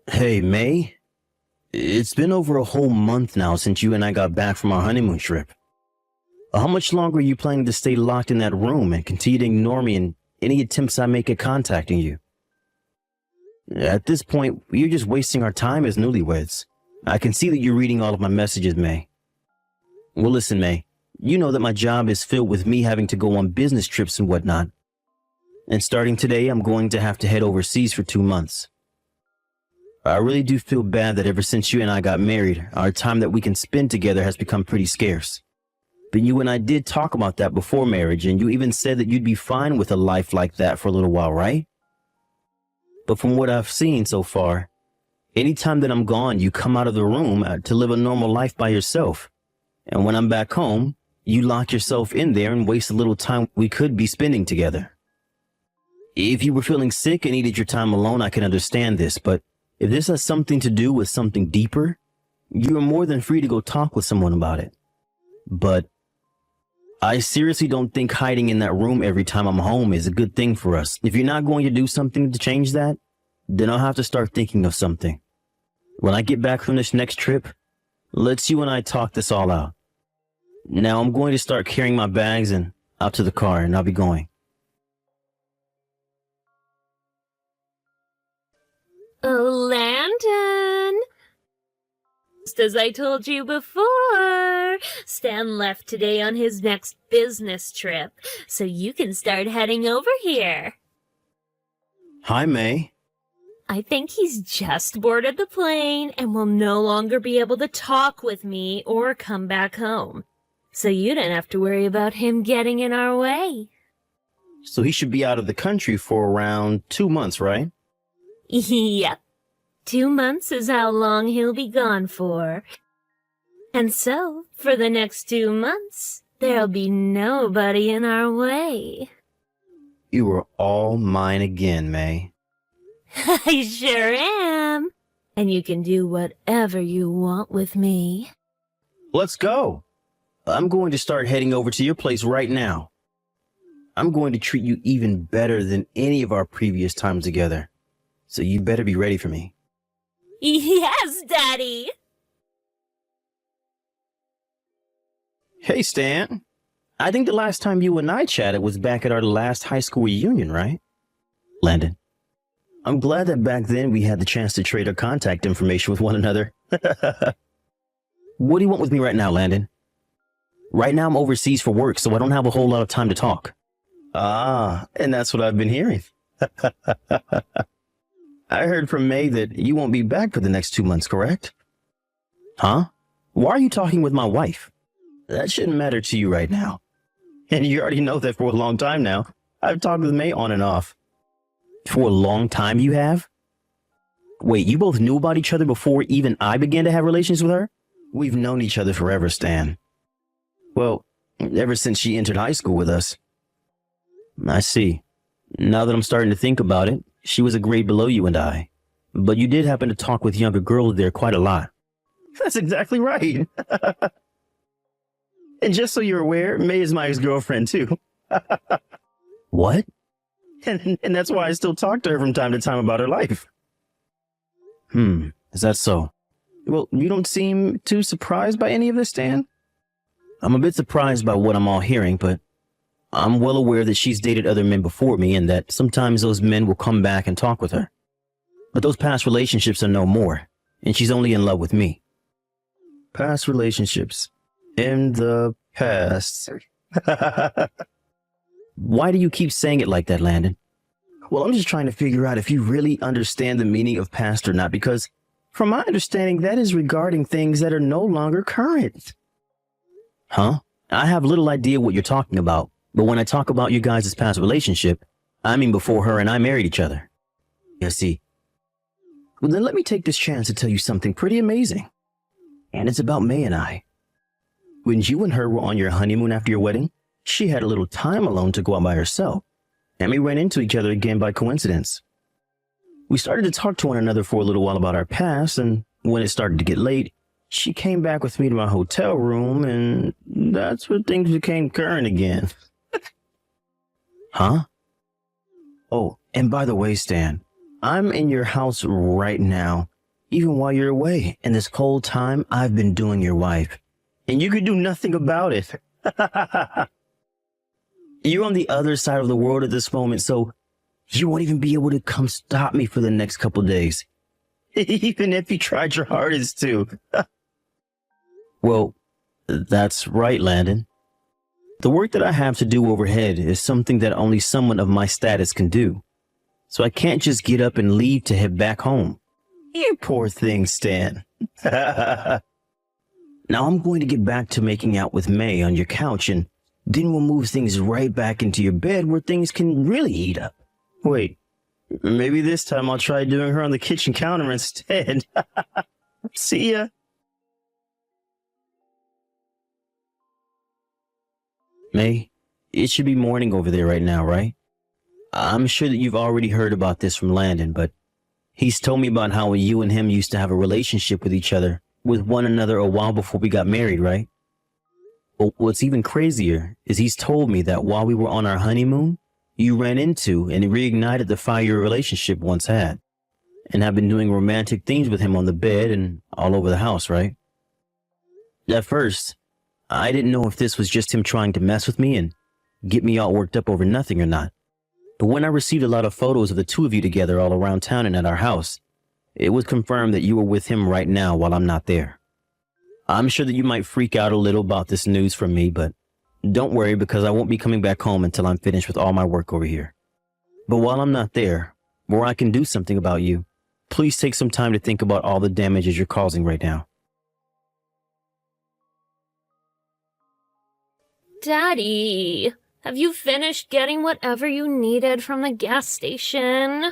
Hey, May. It's been over a whole month now since you and I got back from our honeymoon trip. How much longer are you planning to stay locked in that room and continue to ignore me in any attempts I make at contacting you? At this point, you're just wasting our time as newlyweds. I can see that you're reading all of my messages, May. Well, listen, May. You know that my job is filled with me having to go on business trips and whatnot. And starting today, I'm going to have to head overseas for 2 months. I really do feel bad that ever since you and I got married, our time that we can spend together has become pretty scarce. But you and I did talk about that before marriage, and you even said that you'd be fine with a life like that for a little while, right? But from what I've seen so far, anytime that I'm gone, you come out of the room to live a normal life by yourself. And when I'm back home, you lock yourself in there and waste a little time we could be spending together. If you were feeling sick and needed your time alone, I can understand this, but if this has something to do with something deeper, you are more than free to go talk with someone about it. But I seriously don't think hiding in that room every time I'm home is a good thing for us. If you're not going to do something to change that, then I'll have to start thinking of something. When I get back from this next trip, let's you and I talk this all out. Now I'm going to start carrying my bags and out to the car, and I'll be going. Oh, Landon! Just as I told you before, Stan left today on his next business trip, so you can start heading over here. Hi, May. I think he's just boarded the plane and will no longer be able to talk with me or come back home. So you don't have to worry about him getting in our way. So he should be out of the country for around 2 months, right? Yep. 2 months is how long he'll be gone for. And so, for the next 2 months, there'll be nobody in our way. You are all mine again, May. I sure am. And you can do whatever you want with me. Let's go. I'm going to start heading over to your place right now. I'm going to treat you even better than any of our previous times together. So you better be ready for me. Yes, Daddy! Hey, Stan. I think the last time you and I chatted was back at our last high school reunion, right? Landon. I'm glad that back then we had the chance to trade our contact information with one another. What do you want with me right now, Landon? Right now I'm overseas for work, so I don't have a whole lot of time to talk. Ah, and that's what I've been hearing. I heard from May that you won't be back for the next 2 months, correct? Huh? Why are you talking with my wife? That shouldn't matter to you right now. And you already know that for a long time now. I've talked with May on and off. For a long time you have? Wait, you both knew about each other before even I began to have relations with her? We've known each other forever, Stan. Well, ever since she entered high school with us. I see. Now that I'm starting to think about it, she was a grade below you and I. But you did happen to talk with younger girls there quite a lot. That's exactly right. And just so you're aware, May is my ex-girlfriend too. What? And that's why I still talk to her from time to time about her life. Is that so? Well, you don't seem too surprised by any of this, Stan? I'm a bit surprised by what I'm all hearing, but I'm well aware that she's dated other men before me and that sometimes those men will come back and talk with her. But those past relationships are no more, and she's only in love with me. Past relationships. In the past. Why do you keep saying it like that, Landon? Well, I'm just trying to figure out if you really understand the meaning of past or not, because from my understanding, that is regarding things that are no longer current. Huh? I have little idea what you're talking about, but when I talk about you guys' past relationship, I mean before her and I married each other. You see. Well, then let me take this chance to tell you something pretty amazing. And it's about May and I. When you and her were on your honeymoon after your wedding, she had a little time alone to go out by herself, and we ran into each other again by coincidence. We started to talk to one another for a little while about our past, and when it started to get late, she came back with me to my hotel room, and that's where things became current again. Huh? Oh, and by the way, Stan, I'm in your house right now, even while you're away. And this whole time, I've been doing your wife. And you could do nothing about it. You're on the other side of the world at this moment, so you won't even be able to come stop me for the next couple days. Even if you tried your hardest to. Well, that's right, Landon. The work that I have to do overhead is something that only someone of my status can do. So I can't just get up and leave to head back home. You poor thing, Stan. Now I'm going to get back to making out with May on your couch, and then we'll move things right back into your bed where things can really heat up. Wait, maybe this time I'll try doing her on the kitchen counter instead. See ya. May, it should be morning over there right now, right? I'm sure that you've already heard about this from Landon, but he's told me about how you and him used to have a relationship with each other, with one another a while before we got married, right? But what's even crazier is he's told me that while we were on our honeymoon, you ran into and reignited the fire your relationship once had, and have been doing romantic things with him on the bed and all over the house, right? At first, I didn't know if this was just him trying to mess with me and get me all worked up over nothing or not. But when I received a lot of photos of the two of you together all around town and at our house, it was confirmed that you were with him right now while I'm not there. I'm sure that you might freak out a little about this news from me, but don't worry because I won't be coming back home until I'm finished with all my work over here. But while I'm not there, where I can do something about you, please take some time to think about all the damages you're causing right now. Daddy, have you finished getting whatever you needed from the gas station?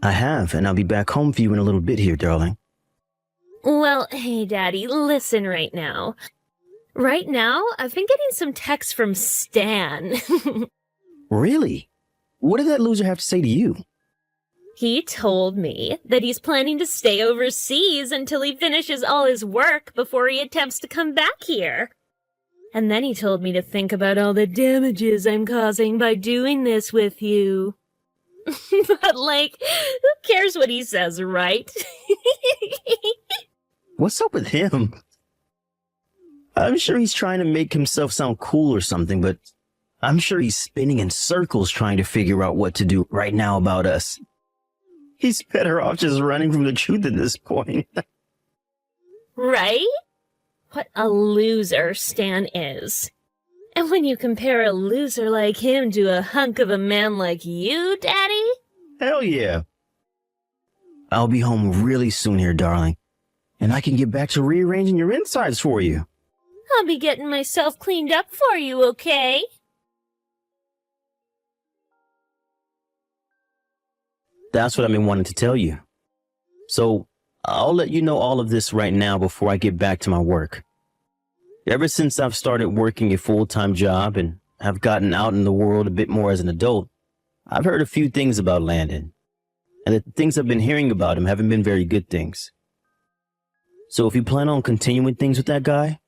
I have, and I'll be back home for you in a little bit here, darling. Well, hey, Daddy, listen right now. Right now, I've been getting some texts from Stan. Really? What did that loser have to say to you? He told me that he's planning to stay overseas until he finishes all his work before he attempts to come back here. And then he told me to think about all the damages I'm causing by doing this with you. But, like, who cares what he says, right? What's up with him? I'm sure he's trying to make himself sound cool or something, but I'm sure he's spinning in circles trying to figure out what to do right now about us. He's better off just running from the truth at this point. Right? What a loser Stan is. And when you compare a loser like him to a hunk of a man like you, Daddy? Hell yeah. I'll be home really soon here, darling. And I can get back to rearranging your insides for you. I'll be getting myself cleaned up for you, okay? That's what I've been wanting to tell you. So, I'll let you know all of this right now before I get back to my work. Ever since I've started working a full-time job and have gotten out in the world a bit more as an adult, I've heard a few things about Landon. And the things I've been hearing about him haven't been very good things. So if you plan on continuing things with that guy,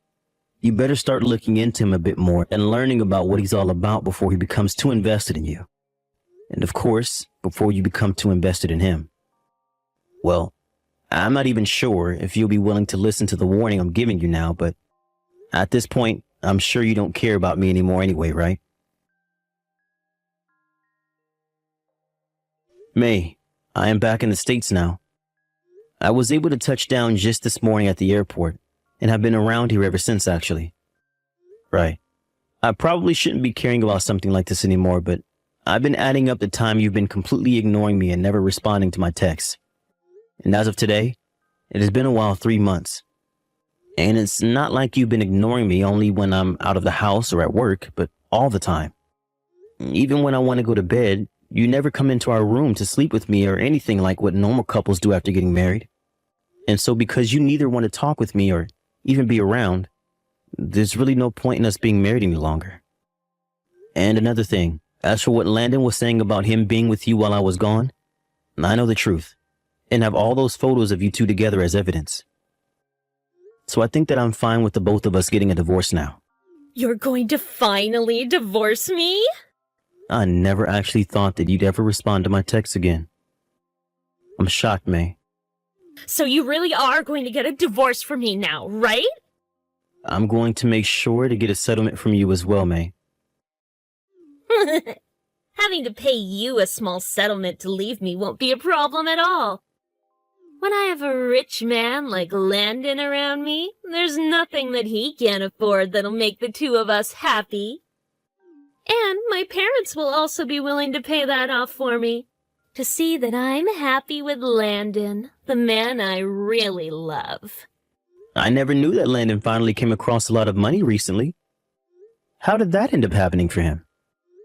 you better start looking into him a bit more and learning about what he's all about before he becomes too invested in you. And of course, before you become too invested in him. Well, I'm not even sure if you'll be willing to listen to the warning I'm giving you now, but at this point, I'm sure you don't care about me anymore anyway, right? May, I am back in the States now. I was able to touch down just this morning at the airport, and have been around here ever since, actually. Right. I probably shouldn't be caring about something like this anymore, but I've been adding up the time you've been completely ignoring me and never responding to my texts. And as of today, it has been a while, 3 months. And it's not like you've been ignoring me only when I'm out of the house or at work, but all the time. Even when I want to go to bed, you never come into our room to sleep with me or anything like what normal couples do after getting married. And so because you neither want to talk with me or even be around, there's really no point in us being married any longer. And another thing, as for what Landon was saying about him being with you while I was gone, I know the truth, and have all those photos of you two together as evidence. So I think that I'm fine with the both of us getting a divorce now. You're going to finally divorce me? I never actually thought that you'd ever respond to my texts again. I'm shocked, May. So you really are going to get a divorce from me now, right? I'm going to make sure to get a settlement from you as well, May. Having to pay you a small settlement to leave me won't be a problem at all. When I have a rich man like Landon around me, there's nothing that he can't afford that'll make the two of us happy. And my parents will also be willing to pay that off for me, to see that I'm happy with Landon, the man I really love. I never knew that Landon finally came across a lot of money recently. How did that end up happening for him?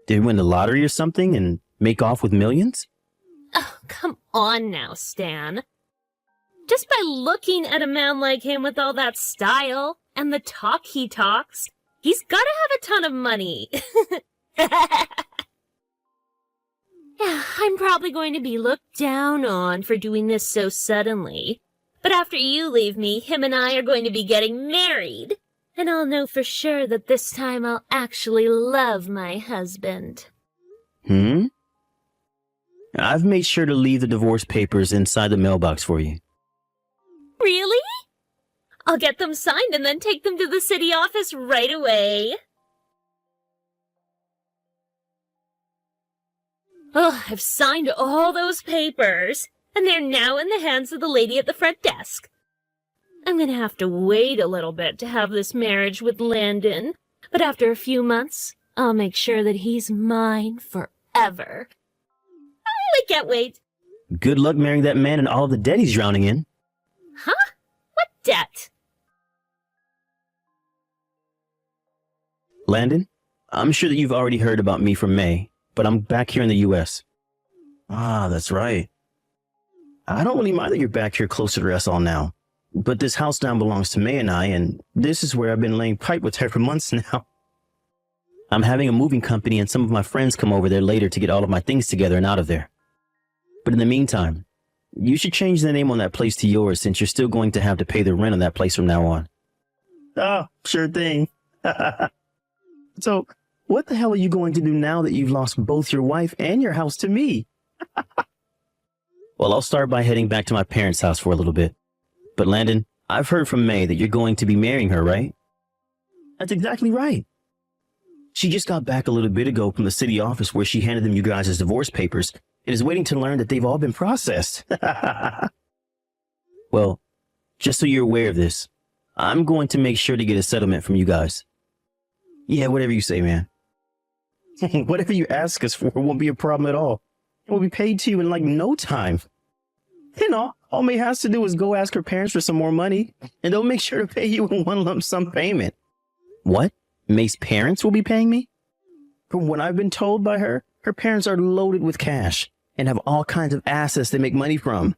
Did he win the lottery or something and make off with millions? Oh, come on now, Stan. Just by looking at a man like him with all that style and the talk he talks, he's gotta have a ton of money. Yeah, I'm probably going to be looked down on for doing this so suddenly. But after you leave me, him and I are going to be getting married. And I'll know for sure that this time I'll actually love my husband. I've made sure to leave the divorce papers inside the mailbox for you. Really? I'll get them signed and then take them to the city office right away. Oh, I've signed all those papers, and they're now in the hands of the lady at the front desk. I'm gonna have to wait a little bit to have this marriage with Landon, but after a few months, I'll make sure that he's mine forever. I can't wait. Good luck marrying that man and all the debt he's drowning in. Huh? What debt? Landon, I'm sure that you've already heard about me from May, but I'm back here in the U.S. Ah, that's right. I don't really mind that you're back here closer to us all now, but this house now belongs to May and I, and this is where I've been laying pipe with her for months now. I'm having a moving company and some of my friends come over there later to get all of my things together and out of there. But in the meantime, you should change the name on that place to yours since you're still going to have to pay the rent on that place from now on. Oh, sure thing. So, what the hell are you going to do now that you've lost both your wife and your house to me? Well, I'll start by heading back to my parents' house for a little bit. But Landon, I've heard from May that you're going to be marrying her, right? That's exactly right. She just got back a little bit ago from the city office where she handed them you guys' divorce papers and is waiting to learn that they've all been processed. Well, just so you're aware of this, I'm going to make sure to get a settlement from you guys. Yeah, whatever you say, man. Whatever you ask us for won't be a problem at all. It will be paid to you in like no time. You know, all May has to do is go ask her parents for some more money, and they'll make sure to pay you in one lump sum payment. What? May's parents will be paying me? From what I've been told by her, her parents are loaded with cash and have all kinds of assets they make money from.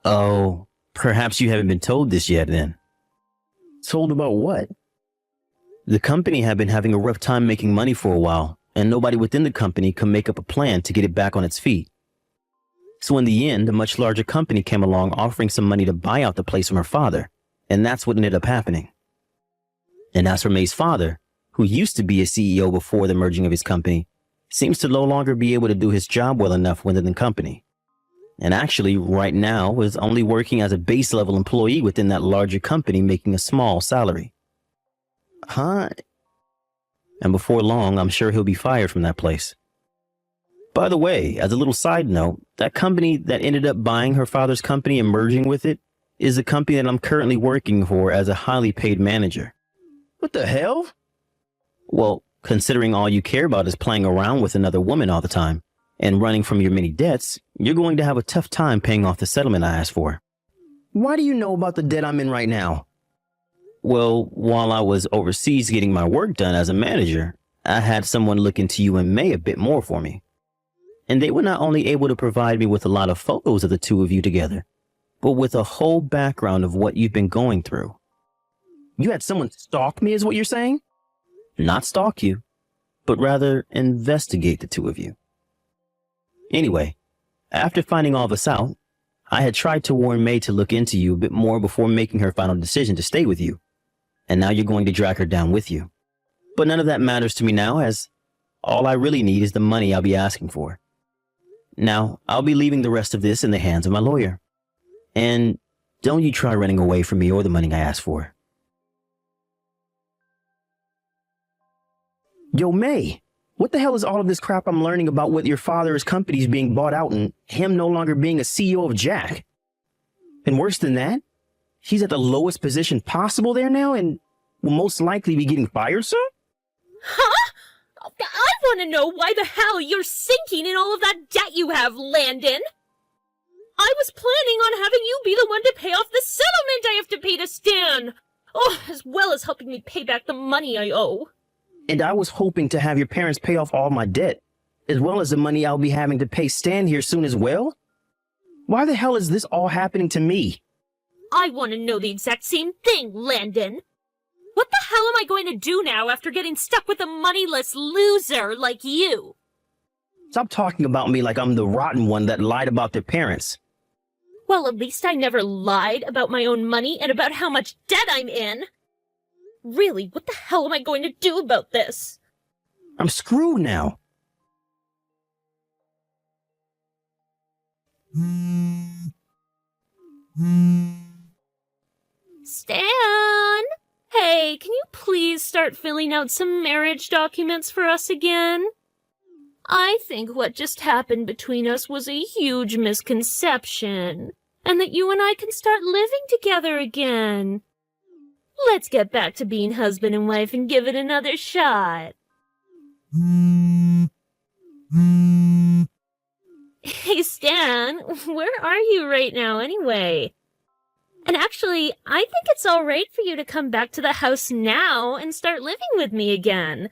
Oh, perhaps you haven't been told this yet then. Told about what? The company had been having a rough time making money for a while, and nobody within the company could make up a plan to get it back on its feet. So in the end, a much larger company came along offering some money to buy out the place from her father, and that's what ended up happening. And as for May's father, who used to be a CEO before the merging of his company, seems to no longer be able to do his job well enough within the company. And actually, right now, is only working as a base-level employee within that larger company making a small salary. Huh? And before long, I'm sure he'll be fired from that place. By the way, as a little side note, that company that ended up buying her father's company and merging with it is the company that I'm currently working for as a highly paid manager. What the hell? Well, considering all you care about is playing around with another woman all the time and running from your many debts, you're going to have a tough time paying off the settlement I asked for. Why do you know about the debt I'm in right now? Well, while I was overseas getting my work done as a manager, I had someone look into you and May a bit more for me. And they were not only able to provide me with a lot of photos of the two of you together, but with a whole background of what you've been going through. You had someone stalk me is what you're saying? Not stalk you, but rather investigate the two of you. Anyway, after finding all this out, I had tried to warn May to look into you a bit more before making her final decision to stay with you. And now you're going to drag her down with you. But none of that matters to me now, as all I really need is the money I'll be asking for. Now, I'll be leaving the rest of this in the hands of my lawyer. And Don't you try running away from me or the money I asked for. Yo, May, what the hell is all of this crap I'm learning about with your father's companies being bought out and him no longer being a CEO of Jack? And worse than that, he's at the lowest position possible there now and will most likely be getting fired soon? Huh? I want to know why the hell you're sinking in all of that debt you have, Landon. I was planning on having you be the one to pay off the settlement I have to pay to Stan. Oh, as well as helping me pay back the money I owe. And I was hoping to have your parents pay off all my debt, as well as the money I'll be having to pay Stan here soon as well? Why the hell is this all happening to me? I want to know the exact same thing, Landon. What the hell am I going to do now after getting stuck with a moneyless loser like you? Stop talking about me like I'm the rotten one that lied about their parents. Well, at least I never lied about my own money and about how much debt I'm in. Really, what the hell am I going to do about this? I'm screwed now. Stan! Hey, can you please start filling out some marriage documents for us again? I think what just happened between us was a huge misconception, and that you and I can start living together again. Let's get back to being husband and wife and give it another shot. Hey, Stan, where are you right now anyway? And actually, I think it's all right for you to come back to the house now and start living with me again.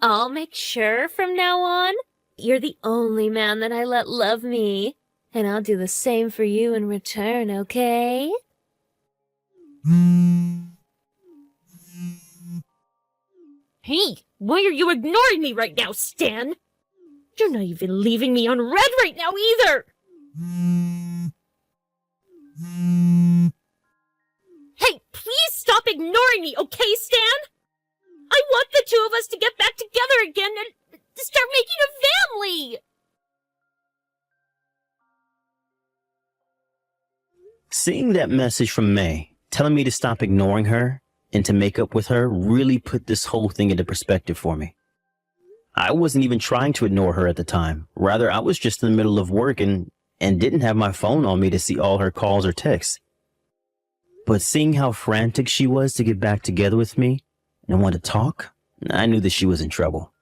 I'll make sure from now on, you're the only man that I let love me. And I'll do the same for you in return, okay? Hey, why are you ignoring me right now, Stan? You're not even leaving me on red right now either! Hey, please stop ignoring me, okay, Stan? I want the two of us to get back together again and start making a family! Seeing that message from May, telling me to stop ignoring her and to make up with her, really put this whole thing into perspective for me. I wasn't even trying to ignore her at the time. Rather, I was just in the middle of work and didn't have my phone on me to see all her calls or texts. But seeing how frantic she was to get back together with me and want to talk, I knew that she was in trouble.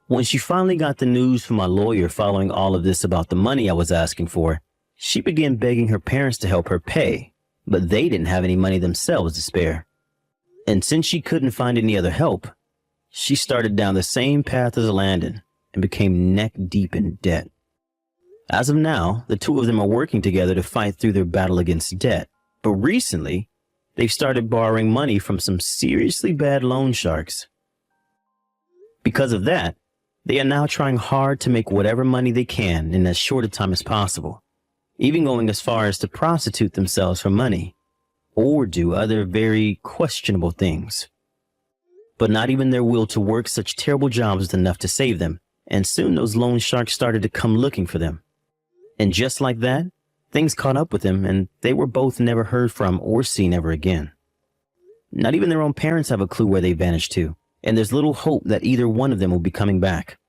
When she finally got the news from my lawyer following all of this about the money I was asking for, she began begging her parents to help her pay, but they didn't have any money themselves to spare. And since she couldn't find any other help, she started down the same path as Landon and became neck deep in debt. As of now, the two of them are working together to fight through their battle against debt. But recently, they've started borrowing money from some seriously bad loan sharks. Because of that, they are now trying hard to make whatever money they can in as short a time as possible, even going as far as to prostitute themselves for money, or do other very questionable things. But not even their will to work such terrible jobs was enough to save them, and soon those loan sharks started to come looking for them. And just like that, things caught up with them, and they were both never heard from or seen ever again. Not even their own parents have a clue where they vanished to, and there's little hope that either one of them will be coming back.